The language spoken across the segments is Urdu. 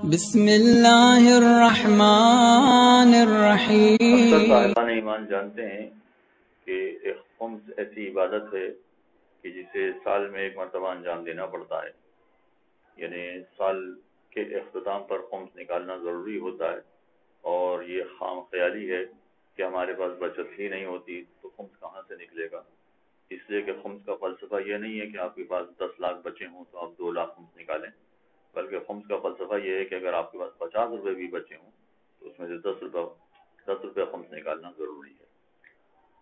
بسم اللہ الرحمن الرحیم۔ اکثر صاحبان ایمان جانتے ہیں کہ ایک خمس ایسی عبادت ہے کہ جسے سال میں ایک مرتبہ انجام دینا پڑتا ہے، یعنی سال کے اختتام پر خمس نکالنا ضروری ہوتا ہے، اور یہ خام خیالی ہے کہ ہمارے پاس بچت ہی نہیں ہوتی تو خمس کہاں سے نکلے گا۔ اس لیے کہ خمس کا فلسفہ یہ نہیں ہے کہ آپ کے پاس 10 لاکھ بچے ہوں تو آپ 2 لاکھ خمس نکالیں، بلکہ خمس کا فلسفہ یہ ہے کہ اگر آپ کے پاس 50 روپے بھی بچے ہوں تو اس میں سے 10 روپے خمس نکالنا ضروری ہے۔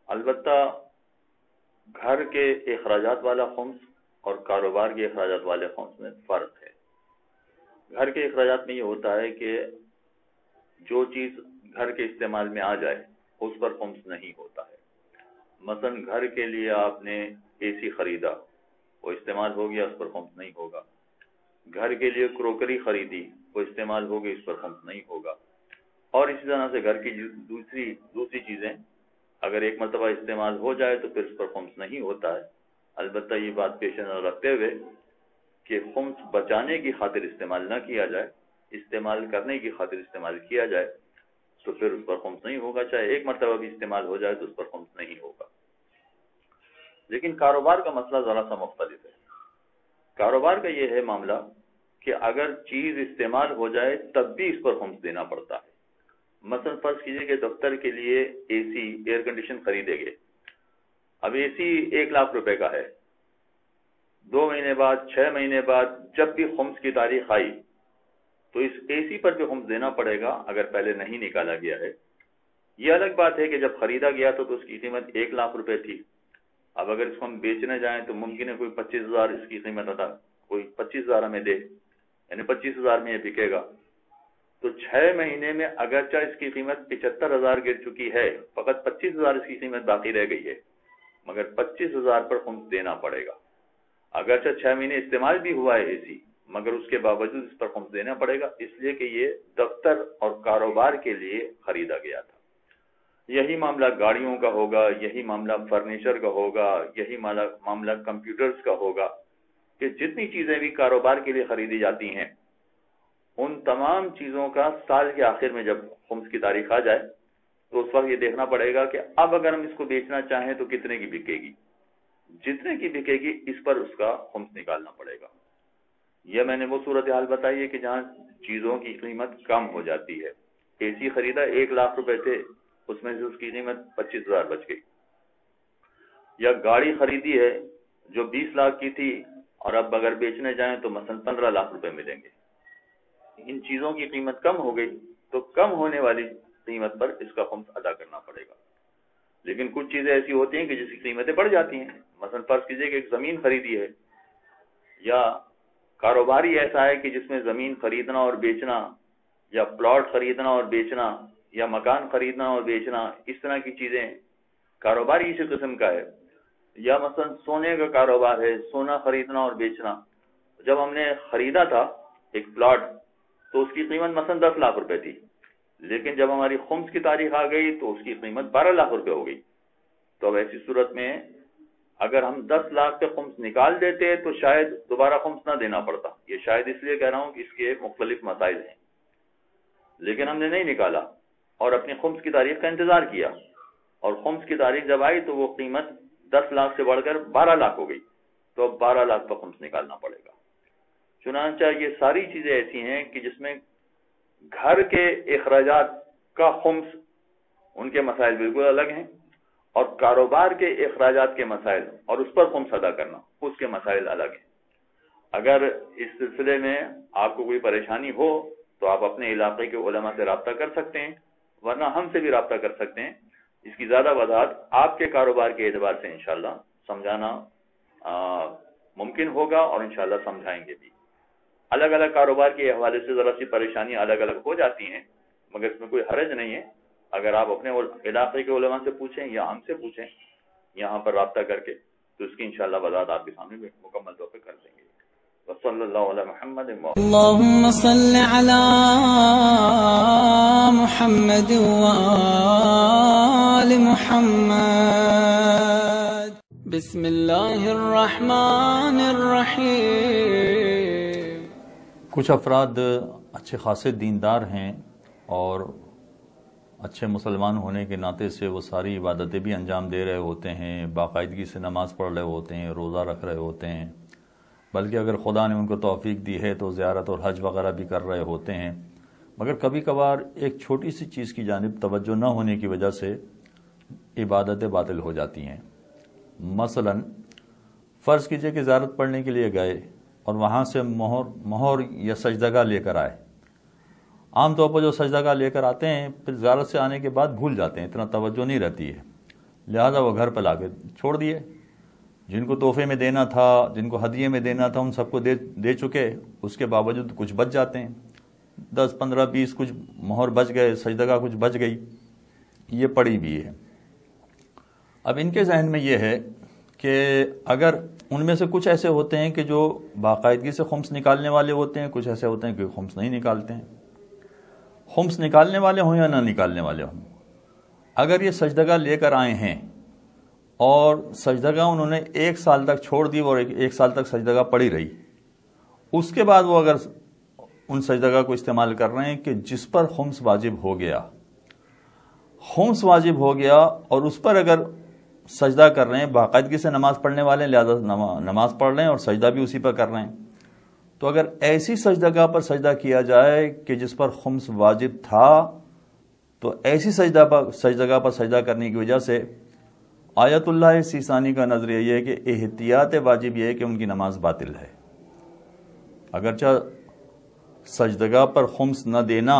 البتہ گھر کے اخراجات والا خمس اور کاروبار کے اخراجات والے خمس میں فرق ہے۔ گھر کے اخراجات میں یہ ہوتا ہے کہ جو چیز گھر کے استعمال میں آ جائے اس پر خمس نہیں ہوتا ہے۔ مثلا گھر کے لیے آپ نے اے سی خریدا، وہ استعمال ہو گیا، اس پر خمس نہیں ہوگا۔ گھر کے لیے کروکری خریدی، وہ استعمال ہو گئی، اس پر خمس نہیں ہوگا۔ اور اسی طرح سے گھر کی دوسری چیزیں اگر ایک مرتبہ استعمال ہو جائے تو پھر اس پر خمس نہیں ہوتا ہے۔ البتہ یہ بات پیش نظر رکھتے ہوئے کہ خمس بچانے کی خاطر استعمال نہ کیا جائے، استعمال کرنے کی خاطر استعمال کیا جائے تو پھر اس پر خمس نہیں ہوگا، چاہے ایک مرتبہ بھی استعمال ہو جائے تو اس پر خمس نہیں ہوگا۔ لیکن کاروبار کا مسئلہ ذرا سا مختلف ہے۔ کاروبار کا یہ ہے معاملہ کہ اگر چیز استعمال ہو جائے تب بھی اس پر خمس دینا پڑتا ہے۔ مثلا فرض کیجئے کہ دفتر کے لیے اے سی ایئر کنڈیشن خریدے گئے، اب اے سی 1 لاکھ روپے کا ہے، 2 مہینے بعد 6 مہینے بعد جب بھی خمس کی تاریخ آئی تو اس اے سی پر بھی خمس دینا پڑے گا اگر پہلے نہیں نکالا گیا ہے۔ یہ الگ بات ہے کہ جب خریدا گیا تو اس کی قیمت 1 لاکھ روپے تھی، اب اگر اس کو ہم بیچنے جائیں تو ممکن ہے کوئی 25,000 اس کی قیمت ادا، کوئی 25,000 ہمیں دے، یعنی 25,000 میں یہ بکے گا۔ تو 6 مہینے میں اگرچہ اس کی قیمت 75,000 گر چکی ہے، فقط 25,000 اس کی قیمت باقی رہ گئی ہے، مگر 25,000 پر خمس دینا پڑے گا۔ اگرچہ 6 مہینے استعمال بھی ہوا ہے اے سی، مگر اس کے باوجود اس پر خمس دینا پڑے گا، اس لیے کہ یہ دفتر اور کاروبار کے لیے خریدا گیا تھا۔ یہی معاملہ گاڑیوں کا ہوگا، یہی معاملہ فرنیچر کا ہوگا، یہی معاملہ کمپیوٹرز کا ہوگا، کہ جتنی چیزیں بھی کاروبار کے لیے خریدی جاتی ہیں ان تمام چیزوں کا سال کے آخر میں جب خمس کی تاریخ آ جائے تو اس وقت یہ دیکھنا پڑے گا کہ اب اگر ہم اس کو بیچنا چاہیں تو کتنے کی بکے گی، جتنے کی بکے گی اس پر اس کا خمس نکالنا پڑے گا۔ یہ میں نے وہ صورتحال بتائی ہے کہ جہاں چیزوں کی قیمت کم ہو جاتی ہے۔ اے سی خریدا 1 لاکھ روپے تھے، اس میں سے اس کی قیمت 25,000 بچ گئی، یا گاڑی خریدی ہے جو 20 لاکھ کی تھی اور اب اگر بیچنے جائیں تو مثلا 15 لاکھ روپے ملیں گے۔ ان چیزوں کی قیمت کم ہو گئی تو کم ہونے والی قیمت پر اس کا خمس ادا کرنا پڑے گا۔ لیکن کچھ چیزیں ایسی ہوتی ہیں کہ جس کی قیمتیں بڑھ جاتی ہیں، مثلا فرض کیجئے کہ ایک زمین خریدی ہے، یا کاروباری ایسا ہے کہ جس میں زمین خریدنا اور بیچنا، یا پلاٹ خریدنا اور بیچنا، یا مکان خریدنا اور بیچنا، اس طرح کی چیزیں کاروباری اسی قسم کا ہے۔ یا مثلا سونے کا کاروبار ہے، سونا خریدنا اور بیچنا۔ جب ہم نے خریدا تھا ایک پلاٹ تو اس کی قیمت مثلا 10 لاکھ روپے تھی، لیکن جب ہماری خمس کی تاریخ آ گئی تو اس کی قیمت 12 لاکھ روپے ہو گئی۔ تو اب ایسی صورت میں اگر ہم 10 لاکھ پہ خمس نکال دیتے تو شاید دوبارہ خمس نہ دینا پڑتا۔ یہ شاید اس لیے کہہ رہا ہوں کہ اس کے مختلف مسائل ہیں، لیکن ہم نے نہیں نکالا اور اپنی خمس کی تاریخ کا انتظار کیا، اور خمس کی تاریخ جب آئی تو وہ قیمت 10 لاکھ سے بڑھ کر 12 لاکھ ہو گئی، تو اب 12 لاکھ پر خمس نکالنا پڑے گا۔ چنانچہ یہ ساری چیزیں ایسی ہیں کہ جس میں گھر کے اخراجات کا خمس ان کے مسائل بالکل الگ ہیں، اور کاروبار کے اخراجات کے مسائل اور اس پر خمس ادا کرنا اس کے مسائل الگ ہیں۔ اگر اس سلسلے میں آپ کو کوئی پریشانی ہو تو آپ اپنے علاقے کے علماء سے رابطہ کر سکتے ہیں، ورنہ ہم سے بھی رابطہ کر سکتے ہیں۔ اس کی زیادہ وضاحت آپ کے کاروبار کے اعتبار سے انشاءاللہ سمجھانا ممکن ہوگا، اور انشاءاللہ سمجھائیں گے بھی۔ الگ الگ کاروبار کے حوالے سے ذرا سی پریشانیاں الگ الگ ہو جاتی ہیں، مگر اس میں کوئی حرج نہیں ہے۔ اگر آپ اپنے علاقے کے علماء سے پوچھیں یا ہم سے پوچھیں یہاں پر رابطہ کر کے، تو اس کی انشاءاللہ وضاحت آپ کے سامنے مکمل طور پہ کر دیں گے۔ وصلی اللہ علی محمد۔ اللهم صل على محمد وآل محمد۔ بسم اللہ الرحمن الرحیم۔ کچھ افراد اچھے خاصے دیندار ہیں اور اچھے مسلمان ہونے کے ناطے سے وہ ساری عبادتیں بھی انجام دے رہے ہوتے ہیں، باقاعدگی سے نماز پڑھ رہے ہوتے ہیں، روزہ رکھ رہے ہوتے ہیں، بلکہ اگر خدا نے ان کو توفیق دی ہے تو زیارت اور حج وغیرہ بھی کر رہے ہوتے ہیں، مگر کبھی کبھار ایک چھوٹی سی چیز کی جانب توجہ نہ ہونے کی وجہ سے عبادتیں باطل ہو جاتی ہیں۔ مثلا فرض کیجئے کہ زیارت پڑھنے کے لیے گئے اور وہاں سے مہر یا سجدگاہ لے کر آئے۔ عام طور پر جو سجدگاہ لے کر آتے ہیں پھر زیارت سے آنے کے بعد بھول جاتے ہیں، اتنا توجہ نہیں رہتی ہے، لہذا وہ گھر پہ لا کے چھوڑ دیے۔ جن کو تحفے میں دینا تھا، جن کو ہدیے میں دینا تھا، ان سب کو دے چکے، اس کے باوجود کچھ بچ جاتے ہیں، 10 15 20 کچھ مہر بچ گئے، سجدگاہ کچھ بچ گئی، یہ پڑی بھی ہے۔ اب ان کے ذہن میں یہ ہے کہ اگر ان میں سے کچھ ایسے ہوتے ہیں کہ جو باقاعدگی سے خمس نکالنے والے ہوتے ہیں، کچھ ایسے ہوتے ہیں کہ خمس نہیں نکالتے ہیں، خمس نکالنے والے ہوں یا نہ نکالنے والے ہوں، اگر یہ سجدگاہ لے کر آئے ہیں اور سجدگاہ انہوں نے 1 سال تک چھوڑ دی اور 1 سال تک سجدگاہ پڑی رہی، اس کے بعد وہ اگر ان سجدگاہ کو استعمال کر رہے ہیں کہ جس پر خمس واجب ہو گیا، خمس واجب ہو گیا اور اس پر اگر سجدہ کر رہے ہیں، باقاعدگی سے نماز پڑھنے والے لہذا نماز پڑھ رہے ہیں اور سجدہ بھی اسی پر کر رہے ہیں، تو اگر ایسی سجدگاہ پر سجدہ کیا جائے کہ جس پر خمس واجب تھا، تو ایسی سجدگاہ پر سجدہ کرنے کی وجہ سے آیت اللہ سیستانی کا نظریہ یہ ہے کہ احتیاط واجب یہ ہے کہ ان کی نماز باطل ہے۔ اگرچہ سجدگاہ پر خمس نہ دینا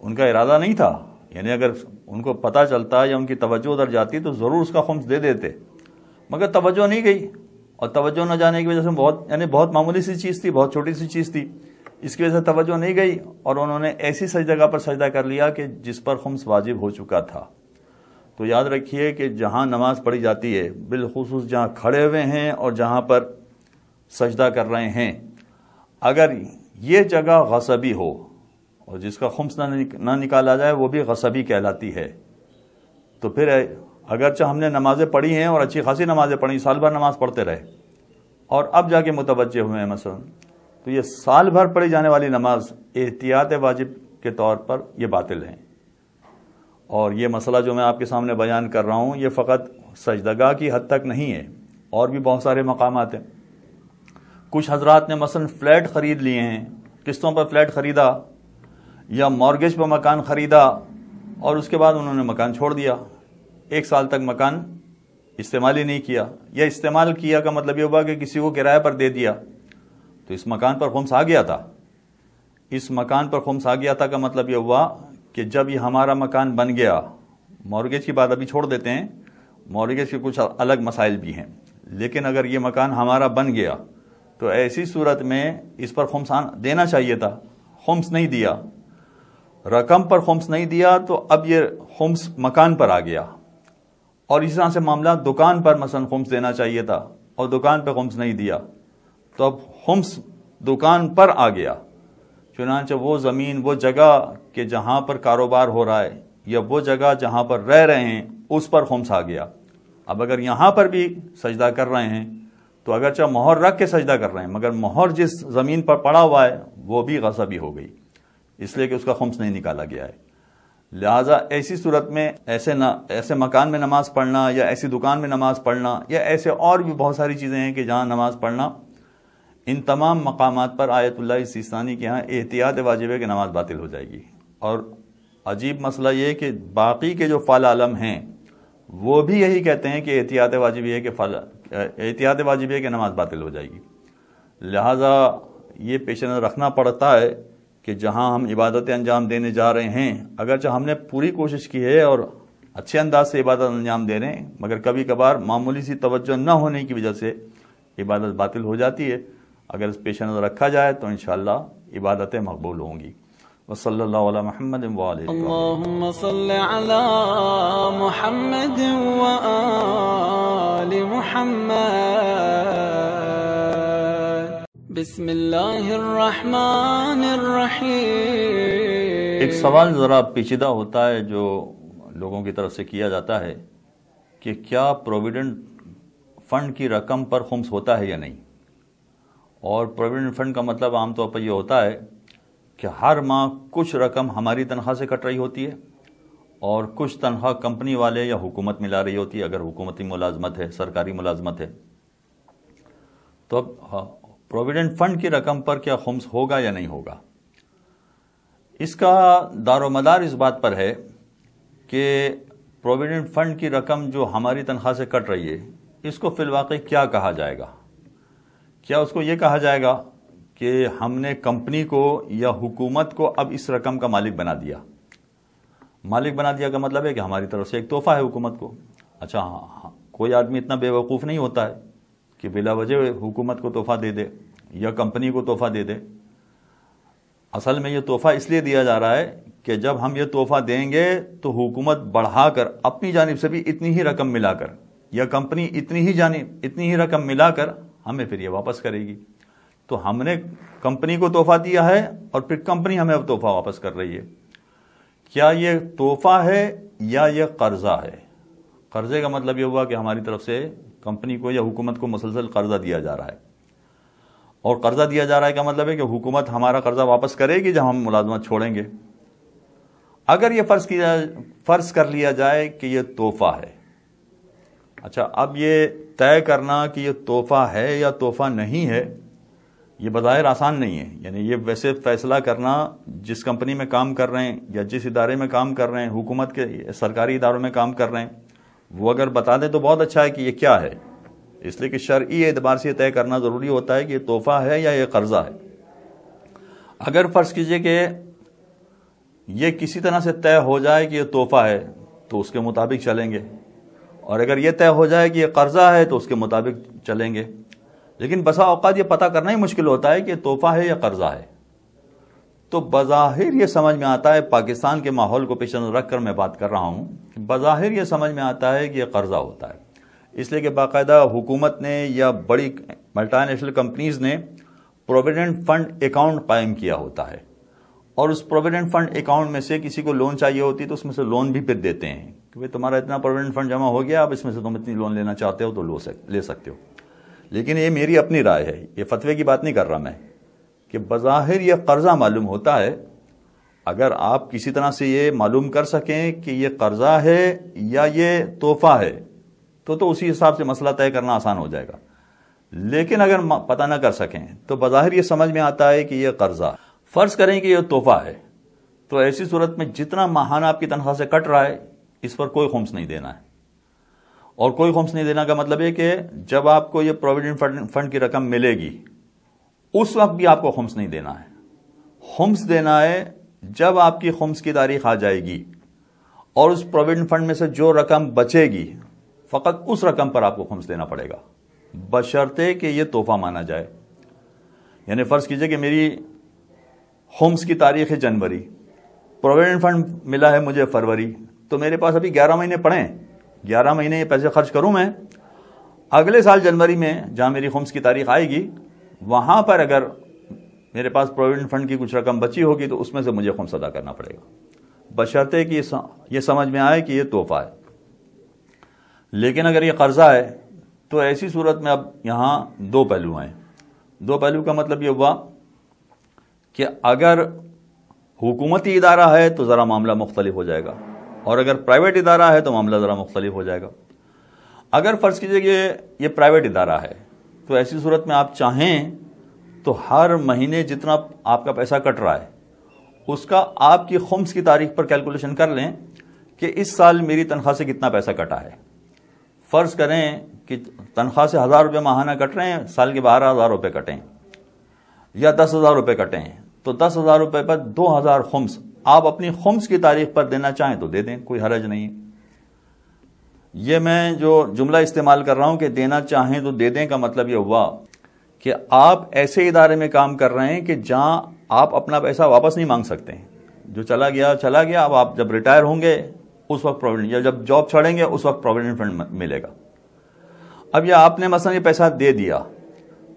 ان کا ارادہ نہیں تھا، یعنی اگر ان کو پتہ چلتا یا ان کی توجہ ادھر جاتی تو ضرور اس کا خمس دے دیتے، مگر توجہ نہیں گئی، اور توجہ نہ جانے کی وجہ سے بہت معمولی سی چیز تھی، بہت چھوٹی سی چیز تھی، اس کی وجہ سے توجہ نہیں گئی اور انہوں نے ایسی سجدگاہ پر سجدہ کر لیا کہ جس پر خمس واجب ہو چکا تھا۔ تو یاد رکھیے کہ جہاں نماز پڑھی جاتی ہے، بالخصوص جہاں کھڑے ہوئے ہیں اور جہاں پر سجدہ کر رہے ہیں، اگر یہ جگہ غصبی ہو اور جس کا خمس نہ نکالا جائے وہ بھی غصبی کہلاتی ہے، تو پھر اگرچہ ہم نے نمازیں پڑھی ہیں اور اچھی خاصی نمازیں پڑھی، سال بھر نماز پڑھتے رہے اور اب جا کے متوجہ ہوئے ہیں مثلا، تو یہ سال بھر پڑھی جانے والی نماز احتیاط واجب کے طور پر یہ باطل ہیں۔ اور یہ مسئلہ جو میں آپ کے سامنے بیان کر رہا ہوں یہ فقط سجدگاہ کی حد تک نہیں ہے، اور بھی بہت سارے مقامات ہیں۔ کچھ حضرات نے مثلا فلیٹ خرید لیے ہیں، قسطوں پر فلیٹ خریدا یا مارگیج پر مکان خریدا اور اس کے بعد انہوں نے مکان چھوڑ دیا، 1 سال تک مکان استعمال ہی نہیں کیا، یا استعمال کیا کا مطلب یہ ہوا کہ کسی کو کرایہ پر دے دیا، تو اس مکان پر خمس آ گیا تھا۔ اس مکان پر خمس آ گیا تھا کا مطلب یہ ہوا کہ جب یہ ہمارا مکان بن گیا، مارگیج کی بات ابھی چھوڑ دیتے ہیں، مارگیج کے کچھ الگ مسائل بھی ہیں، لیکن اگر یہ مکان ہمارا بن گیا تو ایسی صورت میں اس پر خمس دینا چاہیے تھا، خمس نہیں دیا، رقم پر خمس نہیں دیا، تو اب یہ خمس مکان پر آ گیا۔ اور اسی طرح سے معاملہ دکان پر مثلا خمس دینا چاہیے تھا اور دکان پہ خمس نہیں دیا، تو اب خمس دکان پر آ گیا۔ چنانچہ وہ زمین، وہ جگہ کہ جہاں پر کاروبار ہو رہا ہے یا وہ جگہ جہاں پر رہ رہے ہیں اس پر خمس آ گیا۔ اب اگر یہاں پر بھی سجدہ کر رہے ہیں تو اگرچہ مہر رکھ کے سجدہ کر رہے ہیں، مگر مہر جس زمین پر پڑا ہوا ہے وہ بھی غصبی ہو گئی، اس لیے کہ اس کا خمس نہیں نکالا گیا ہے۔ لہٰذا ایسی صورت میں ایسے مکان میں نماز پڑھنا یا ایسی دکان میں نماز پڑھنا یا ایسے اور بھی بہت ساری چیزیں ہیں کہ جہاں نماز پڑھنا، ان تمام مقامات پر آیت اللہ سیستانی کے ہاں احتیاط واجب ہے کہ نماز باطل ہو جائے گی۔ اور عجیب مسئلہ یہ کہ باقی کے جو فعال عالم ہیں وہ بھی یہی کہتے ہیں کہ احتیاط واجب ہے کہ نماز باطل ہو جائے گی۔ لہٰذا یہ پیش نظر رکھنا پڑتا ہے کہ جہاں ہم عبادتیں انجام دینے جا رہے ہیں، اگرچہ ہم نے پوری کوشش کی ہے اور اچھے انداز سے عبادت انجام دے رہے ہیں، مگر کبھی کبھار معمولی سی توجہ نہ ہونے کی وجہ سے عبادت باطل ہو جاتی ہے۔ اگر اس پیش نظر رکھا جائے تو انشاءاللہ عبادتیں مقبول ہوں گی۔ وصلی اللہ علی محمد وآلہ اللهم صل على محمد وآل محمد۔ بسم اللہ الرحمن الرحیم۔ ایک سوال ذرا پیچیدہ ہوتا ہے جو لوگوں کی طرف سے کیا جاتا ہے کہ کیا پروویڈنٹ فنڈ کی رقم پر خمس ہوتا ہے یا نہیں، اور پروویڈنٹ فنڈ کا مطلب عام طور پر یہ ہوتا ہے کہ ہر ماہ کچھ رقم ہماری تنخواہ سے کٹ رہی ہوتی ہے اور کچھ تنخواہ کمپنی والے یا حکومت ملا رہی ہوتی ہے، اگر حکومتی ملازمت ہے، سرکاری ملازمت ہے۔ تو اب پروویڈنٹ فنڈ کی رقم پر کیا خمس ہوگا یا نہیں ہوگا؟ اس کا دار و مدار اس بات پر ہے کہ پروویڈنٹ فنڈ کی رقم جو ہماری تنخواہ سے کٹ رہی ہے، اس کو فی الواقع کیا کہا جائے گا؟ کیا اس کو یہ کہا جائے گا کہ ہم نے کمپنی کو یا حکومت کو اب اس رقم کا مالک بنا دیا؟ مالک بنا دیا کا مطلب ہے کہ ہماری طرف سے ایک تحفہ ہے حکومت کو۔ اچھا ہاں، کوئی آدمی اتنا بے وقوف نہیں ہوتا ہے کہ بلا وجہ حکومت کو تحفہ دے دے یا کمپنی کو تحفہ دے دے۔ اصل میں یہ تحفہ اس لیے دیا جا رہا ہے کہ جب ہم یہ تحفہ دیں گے تو حکومت بڑھا کر اپنی جانب سے بھی اتنی ہی رقم ملا کر یا کمپنی اتنی ہی رقم ملا کر ہمیں پھر یہ واپس کرے گی۔ تو ہم نے کمپنی کو تحفہ دیا ہے اور پھر کمپنی ہمیں اب تحفہ واپس کر رہی ہے۔ کیا یہ تحفہ ہے یا یہ قرضہ ہے؟ قرضے کا مطلب یہ ہوا کہ ہماری طرف سے کمپنی کو یا حکومت کو مسلسل قرضہ دیا جا رہا ہے، اور قرضہ دیا جا رہا ہے کا مطلب ہے کہ حکومت ہمارا قرضہ واپس کرے گی جب ہم ملازمت چھوڑیں گے۔ اگر یہ فرض کر لیا جائے کہ یہ تحفہ ہے، اچھا اب یہ طے کرنا کہ یہ تحفہ ہے یا تحفہ نہیں ہے یہ بظاہر آسان نہیں ہے۔ یعنی یہ ویسے فیصلہ کرنا جس کمپنی میں کام کر رہے ہیں یا جس ادارے میں کام کر رہے ہیں، حکومت کے سرکاری اداروں میں کام کر رہے ہیں، وہ اگر بتا دیں تو بہت اچھا ہے کہ یہ کیا ہے، اس لیے کہ شرعی اعتبار سے طے کرنا ضروری ہوتا ہے کہ یہ تحفہ ہے یا یہ قرضہ ہے۔ اگر فرض کیجئے کہ یہ کسی طرح سے طے ہو جائے کہ یہ تحفہ ہے تو اس کے مطابق چلیں گے، اور اگر یہ طے ہو جائے کہ یہ قرضہ ہے تو اس کے مطابق چلیں گے۔ لیکن بسا اوقات یہ پتہ کرنا ہی مشکل ہوتا ہے کہ یہ تحفہ ہے یا قرضہ ہے۔ تو بظاہر یہ سمجھ میں آتا ہے، پاکستان کے ماحول کو پیش نظر رکھ کر میں بات کر رہا ہوں، کہ بظاہر یہ سمجھ میں آتا ہے کہ یہ قرضہ ہوتا ہے، اس لیے کہ باقاعدہ حکومت نے یا بڑی ملٹی نیشنل کمپنیز نے پروویڈنٹ فنڈ اکاؤنٹ قائم کیا ہوتا ہے، اور اس پروویڈنٹ فنڈ اکاؤنٹ میں سے کسی کو لون چاہیے ہوتی ہے تو اس میں سے لون بھی پھر دیتے ہیں کہ بھئی تمہارا اتنا پروویڈنٹ فنڈ جمع ہو گیا، اب اس میں سے تم اتنی لون لینا چاہتے ہو تو لے سکتے ہو۔ لیکن یہ میری اپنی رائے ہے، یہ فتوے کی بات نہیں کر رہا میں، کہ بظاہر یہ قرضہ معلوم ہوتا ہے۔ اگر آپ کسی طرح سے یہ معلوم کر سکیں کہ یہ قرضہ ہے یا یہ تحفہ ہے تو اسی حساب سے مسئلہ طے کرنا آسان ہو جائے گا۔ لیکن اگر پتہ نہ کر سکیں تو بظاہر یہ سمجھ میں آتا ہے کہ یہ قرضہ، فرض کریں کہ یہ تحفہ ہے، تو ایسی صورت میں جتنا ماہانہ آپ کی تنخواہ سے کٹ رہا ہے اس پر کوئی خمس نہیں دینا ہے۔ اور کوئی خمس نہیں دینا کا مطلب ہے کہ جب آپ کو یہ پروویڈنٹ فنڈ کی رقم ملے گی اس وقت بھی آپ کو خمس نہیں دینا ہے۔ خمس دینا ہے جب آپ کی خمس کی تاریخ آ جائے گی اور اس پروویڈنٹ فنڈ میں سے جو رقم بچے گی فقط اس رقم پر آپ کو خمس دینا پڑے گا، بشرطے کہ یہ تحفہ مانا جائے۔ یعنی فرض کیجئے کہ میری خمس کی تاریخ ہے جنوری، پروویڈنٹ فنڈ ملا ہے مجھے فروری، تو میرے پاس ابھی 11 مہینے پڑے ہیں، 11 مہینے یہ پیسے خرچ کروں میں۔ اگلے سال جنوری میں جہاں میری خمس کی تاریخ آئے گی وہاں پر اگر میرے پاس پروویڈنٹ فنڈ کی کچھ رقم بچی ہوگی تو اس میں سے مجھے خمس ادا کرنا پڑے گا، بشرطے کہ یہ سمجھ میں آئے کہ یہ تحفہ ہے۔ لیکن اگر یہ قرضہ ہے تو ایسی صورت میں اب یہاں دو پہلو ہیں۔ دو پہلو کا مطلب یہ ہوا کہ اگر حکومتی ادارہ ہے تو ذرا معاملہ مختلف ہو جائے گا، اور اگر پرائیویٹ ادارہ ہے تو معاملہ ذرا مختلف ہو جائے گا۔ اگر فرض کیجئے کہ یہ پرائیویٹ ادارہ ہے تو ایسی صورت میں آپ چاہیں تو ہر مہینے جتنا آپ کا پیسہ کٹ رہا ہے اس کا آپ کی خمس کی تاریخ پر کیلکولیشن کر لیں کہ اس سال میری تنخواہ سے کتنا پیسہ کٹا ہے۔ فرض کریں کہ تنخواہ سے 1000 روپے ماہانہ کٹ رہے ہیں، سال کے 12,000 روپے کٹیں یا 10,000 روپے کٹیں، تو 10,000 روپے پر 2,000 خمس آپ اپنی خمس کی تاریخ پر دینا چاہیں تو دے دیں، کوئی حرج نہیں۔ یہ میں جو جملہ استعمال کر رہا ہوں کہ دینا چاہیں تو دے دیں کا مطلب یہ ہوا کہ آپ ایسے ادارے میں کام کر رہے ہیں کہ جہاں آپ اپنا پیسہ واپس نہیں مانگ سکتے ہیں، جو چلا گیا چلا گیا، اب آپ جب ریٹائر ہوں گے اس وقت پروویڈنٹ، یا جب جاب چھوڑیں گے اس وقت پروویڈنٹ فنڈ ملے گا۔ اب یہ آپ نے مثلا یہ پیسہ دے دیا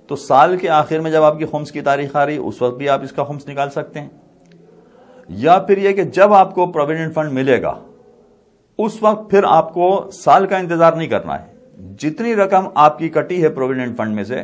تو سال کے آخر میں جب آپ کی خمس کی تاریخ آ رہی اس وقت بھی آپ اس کا خمس نکال سکتے ہیں، یا پھر یہ کہ جب آپ کو پروویڈنٹ فنڈ ملے گا اس وقت پھر آپ کو سال کا انتظار نہیں کرنا ہے، جتنی رقم آپ کی کٹی ہے پروویڈنٹ فنڈ میں سے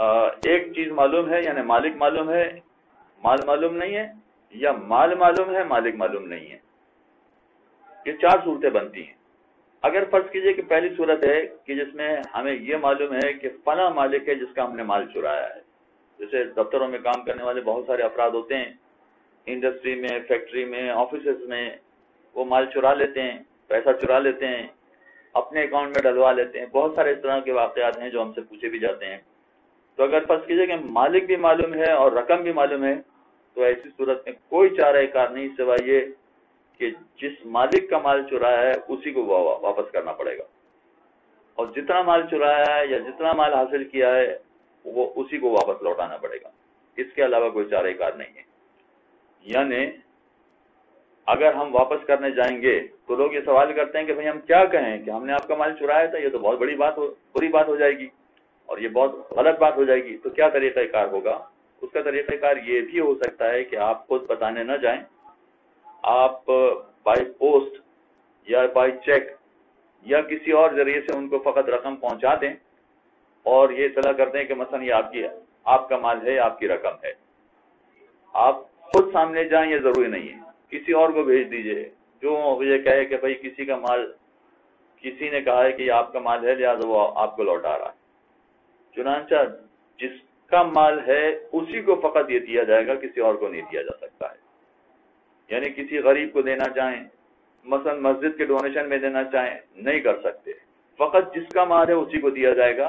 ایک چیز معلوم ہے یعنی مالک معلوم ہے، مال معلوم نہیں ہے، یا مال معلوم ہے مالک معلوم نہیں ہے. یہ 4 صورتیں بنتی ہیں. اگر فرض کیجئے کہ پہلی صورت ہے کہ جس میں ہمیں یہ معلوم ہے کہ فلاں مالک ہے جس کا ہم نے مال چرایا ہے. جیسے دفتروں میں کام کرنے والے بہت سارے افراد ہوتے ہیں، انڈسٹری میں، فیکٹری میں، آفیسز میں، وہ مال چرا لیتے ہیں، پیسہ چرا لیتے ہیں، اپنے اکاؤنٹ میں ڈلوا لیتے ہیں. بہت سارے اس طرح کے واقعات ہیں جو ہم سے پوچھے بھی جاتے ہیں. تو اگر فرض کیجئے کہ مالک بھی معلوم ہے اور رقم بھی معلوم ہے تو ایسی صورت میں کوئی چارہ کار نہیں سوائے یہ کہ جس مالک کا مال چرایا ہے اسی کو واپس کرنا پڑے گا، اور جتنا مال چرایا ہے یا جتنا مال حاصل کیا ہے وہ اسی کو واپس لوٹانا پڑے گا. اس کے علاوہ کوئی چارہ کار نہیں ہے. یعنی اگر ہم واپس کرنے جائیں گے تو لوگ یہ سوال کرتے ہیں کہ بھئی ہم کیا کہیں کہ ہم نے آپ کا مال چرایا تھا، یہ تو بہت بڑی بری بات ہو جائے گی اور یہ بہت غلط بات ہو جائے گی. تو کیا طریقہ کار ہوگا؟ اس کا طریقہ کار یہ بھی ہو سکتا ہے کہ آپ خود بتانے نہ جائیں، آپ بائی پوسٹ یا بائی چیک یا کسی اور ذریعے سے ان کو فقط رقم پہنچا دیں اور یہ اطلاع کر دیں کہ مثلا یہ آپ کا مال ہے، آپ کی رقم ہے. آپ خود سامنے جائیں یہ ضروری نہیں ہے، کسی اور کو بھیج دیجئے جو یہ کہے کہ بھئی کسی کا مال، کسی نے کہا ہے کہ یہ آپ کا مال ہے لہٰذا وہ آپ کو لوٹا رہا ہے. چنانچہ جس کا مال ہے اسی کو فقط یہ دیا جائے گا، کسی اور کو نہیں دیا جا سکتا ہے. یعنی کسی غریب کو دینا چاہیں، مثلا مسجد کے ڈونیشن میں دینا چاہیں، نہیں کر سکتے. فقط جس کا مال ہے اسی کو دیا جائے گا